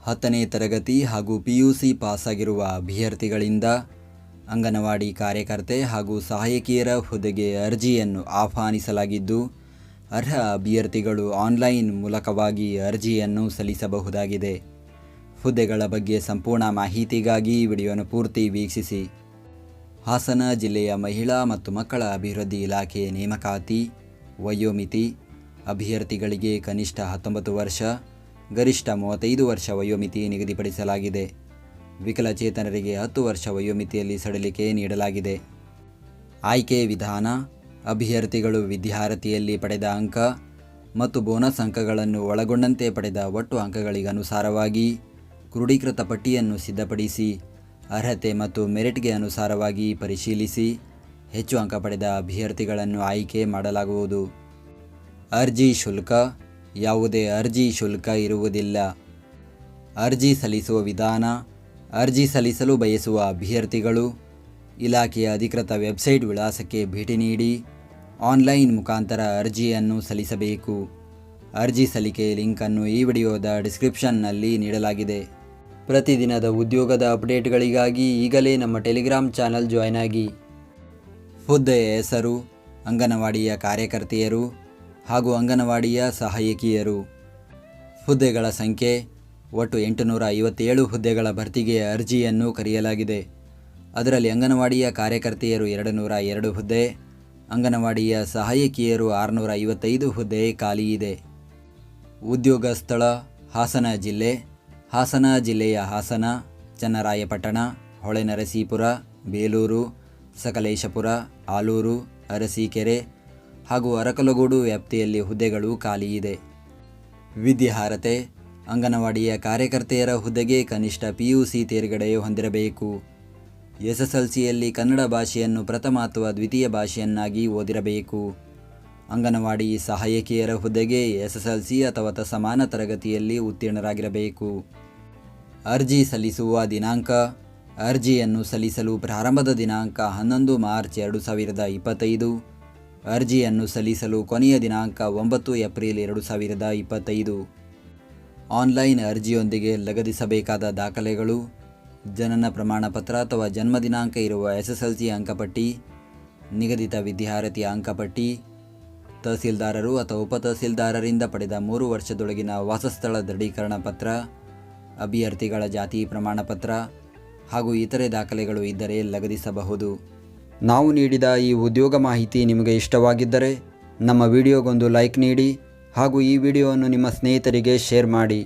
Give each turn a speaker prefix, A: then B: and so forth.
A: 10ನೇ ತರಗತಿ ಹಾಗೂ PUC ಪಾಸಾಗಿರುವ ಅಭ್ಯರ್ಥಿಗಳಿಂದ ಅಂಗನವಾಡಿ ಕಾರ್ಯಕರ್ತೆ ಹಾಗೂ ಸಹಾಯಕಿಯರ ಹುದ್ದೆಗೆ ಅರ್ಜಿಯನ್ನು ಆಹ್ವಾನಿಸಲಾಗಿದ್ದು, ಅರ್ಹ ಅಭ್ಯರ್ಥಿಗಳು ಆನ್ಲೈನ್ ಮೂಲಕವಾಗಿ ಅರ್ಜಿಯನ್ನು ಸಲ್ಲಿಸಬಹುದಾಗಿದೆ. ಹುದ್ದೆಗಳ ಬಗ್ಗೆ ಸಂಪೂರ್ಣ ಮಾಹಿತಿಗಾಗಿ ವಿಡಿಯೋನ ಪೂರ್ತಿ ವೀಕ್ಷಿಸಿ. ಹಾಸನ ಜಿಲ್ಲೆಯ ಮಹಿಳಾ ಮತ್ತು ಮಕ್ಕಳ ಅಭಿವೃದ್ಧಿ ಇಲಾಖೆ ನೇಮಕಾತಿ. ವಯೋಮಿತಿ: ಅಭ್ಯರ್ಥಿಗಳಿಗೆ ಕನಿಷ್ಠ 19 ವರ್ಷ, ಗರಿಷ್ಠ 35 ವರ್ಷ ವಯೋಮಿತಿ ನಿಗದಿಪಡಿಸಲಾಗಿದೆ. ವಿಕಲಚೇತನರಿಗೆ 10 ವರ್ಷ ವಯೋಮಿತಿಯಲ್ಲಿ ಸಡಿಲಿಕೆ ನೀಡಲಾಗಿದೆ. ಆಯ್ಕೆ ವಿಧಾನ: ಅಭ್ಯರ್ಥಿಗಳು ವಿದ್ಯಾರ್ಥಿಯಲ್ಲಿ ಪಡೆದ ಅಂಕ ಮತ್ತು ಬೋನಸ್ ಅಂಕಗಳನ್ನು ಒಳಗೊಂಡಂತೆ ಪಡೆದ ಒಟ್ಟು ಅಂಕಗಳಿಗನುಸಾರವಾಗಿ ಕ್ರೋಢೀಕೃತ ಪಟ್ಟಿಯನ್ನು ಸಿದ್ಧಪಡಿಸಿ ಅರ್ಹತೆ ಮತ್ತು ಮೆರಿಟ್ಗೆ ಅನುಸಾರವಾಗಿ ಪರಿಶೀಲಿಸಿ ಹೆಚ್ಚು ಅಂಕ ಪಡೆದ ಅಭ್ಯರ್ಥಿಗಳನ್ನು ಆಯ್ಕೆ ಮಾಡಲಾಗುವುದು. ಅರ್ಜಿ ಶುಲ್ಕ: ಯಾವುದೇ ಅರ್ಜಿ ಶುಲ್ಕ ಇರುವುದಿಲ್ಲ. ಅರ್ಜಿ ಸಲ್ಲಿಸುವ ವಿಧಾನ: ಅರ್ಜಿ ಸಲ್ಲಿಸಲು ಬಯಸುವ ಅಭ್ಯರ್ಥಿಗಳು ಇಲಾಖೆಯ ಅಧಿಕೃತ ವೆಬ್ಸೈಟ್ ವಿಳಾಸಕ್ಕೆ ಭೇಟಿ ನೀಡಿ ಆನ್ಲೈನ್ ಮುಖಾಂತರ ಅರ್ಜಿಯನ್ನು ಸಲ್ಲಿಸಬೇಕು. ಅರ್ಜಿ ಸಲ್ಲಿಕೆ ಲಿಂಕನ್ನು ಈ ವಿಡಿಯೋದ ಡಿಸ್ಕ್ರಿಪ್ಷನ್ನಲ್ಲಿ ನೀಡಲಾಗಿದೆ. ಪ್ರತಿದಿನದ ಉದ್ಯೋಗದ ಅಪ್ಡೇಟ್ಗಳಿಗಾಗಿ ಈಗಲೇ ನಮ್ಮ ಟೆಲಿಗ್ರಾಮ್ ಚಾನಲ್ ಜಾಯ್ನ್ ಆಗಿ. ಹುದ್ದೆಯ ಹೆಸರು: ಅಂಗನವಾಡಿಯ ಕಾರ್ಯಕರ್ತೆಯರು ಹಾಗೂ ಅಂಗನವಾಡಿಯ ಸಹಾಯಕಿಯರು. ಹುದ್ದೆಗಳ ಸಂಖ್ಯೆ: ಒಟ್ಟು 857 ಹುದ್ದೆಗಳ ಭರ್ತಿಗೆ ಅರ್ಜಿಯನ್ನು ಕರೆಯಲಾಗಿದೆ. ಅದರಲ್ಲಿ ಅಂಗನವಾಡಿಯ ಕಾರ್ಯಕರ್ತೆಯರು 202 ಹುದ್ದೆ, ಅಂಗನವಾಡಿಯ ಸಹಾಯಕಿಯರು 655 ಹುದ್ದೆ ಖಾಲಿ ಇದೆ. ಉದ್ಯೋಗ ಸ್ಥಳ: ಹಾಸನ ಜಿಲ್ಲೆ. ಹಾಸನ ಜಿಲ್ಲೆಯ ಹಾಸನ, ಚನ್ನರಾಯಪಟ್ಟಣ, ಹೊಳೆನರಸೀಪುರ, ಬೇಲೂರು, ಸಕಲೇಶಪುರ, ಆಲೂರು, ಅರಸೀಕೆರೆ ಹಾಗೂ ಅರಕಲಗೂಡು ವ್ಯಾಪ್ತಿಯಲ್ಲಿ ಹುದ್ದೆಗಳು ಖಾಲಿ ಇದೆ. ವಿದ್ಯಾರ್ಹತೆ: ಅಂಗನವಾಡಿಯ ಕಾರ್ಯಕರ್ತೆಯರ ಹುದ್ದೆಗೆ ಕನಿಷ್ಠ PUC ತೇರ್ಗಡೆ ಹೊಂದಿರಬೇಕು. SSLCಯಲ್ಲಿ ಕನ್ನಡ ಭಾಷೆಯನ್ನು ಪ್ರಥಮ ಅಥವಾ ದ್ವಿತೀಯ ಭಾಷೆಯನ್ನಾಗಿ ಓದಿರಬೇಕು. ಅಂಗನವಾಡಿ ಸಹಾಯಕಿಯರ ಹುದ್ದೆಗೆ SSLC ಅಥವಾ ತತ್ಸಮಾನ ತರಗತಿಯಲ್ಲಿ ಉತ್ತೀರ್ಣರಾಗಿರಬೇಕು. ಅರ್ಜಿ ಸಲ್ಲಿಸುವ ದಿನಾಂಕ: ಅರ್ಜಿಯನ್ನು ಸಲ್ಲಿಸಲು ಪ್ರಾರಂಭದ ದಿನಾಂಕ 11 ಮಾರ್ಚ್ 2025. ಅರ್ಜಿಯನ್ನು ಸಲ್ಲಿಸಲು ಕೊನೆಯ ದಿನಾಂಕ 9 ಏಪ್ರಿಲ್ 2025. ಆನ್ಲೈನ್ ಅರ್ಜಿಯೊಂದಿಗೆ ಲಗತ್ತಿಸಬೇಕಾದ ದಾಖಲೆಗಳು: ಜನನ ಪ್ರಮಾಣ ಪತ್ರ ಅಥವಾ ಜನ್ಮ ದಿನಾಂಕ ಇರುವ SSLC ಅಂಕಪಟ್ಟಿ, ನಿಗದಿತ ವಿದ್ಯಾರ್ಹತೆಯ ಅಂಕಪಟ್ಟಿ, ತಹಸೀಲ್ದಾರರು ಅಥವಾ ಉಪತಹಸೀಲ್ದಾರರಿಂದ ಪಡೆದ 3 ವರ್ಷದೊಳಗಿನ ವಾಸಸ್ಥಳ ದೃಢೀಕರಣ ಪತ್ರ, ಅಭ್ಯರ್ಥಿಗಳ ಜಾತಿ ಪ್ರಮಾಣ ಪತ್ರ ಹಾಗೂ ಇತರೆ ದಾಖಲೆಗಳು ಇದ್ದರೆ ಲಗತ್ತಿಸಬಹುದು. ನಾವು ನೀಡಿದ ಈ ಉದ್ಯೋಗ ಮಾಹಿತಿ ನಿಮಗೆ ಇಷ್ಟವಾಗಿದ್ದರೆ ನಮ್ಮ ವಿಡಿಯೋಗೊಂದು ಲೈಕ್ ನೀಡಿ ಹಾಗೂ ಈ ವಿಡಿಯೋವನ್ನು ನಿಮ್ಮ ಸ್ನೇಹಿತರಿಗೆ ಶೇರ್ ಮಾಡಿ.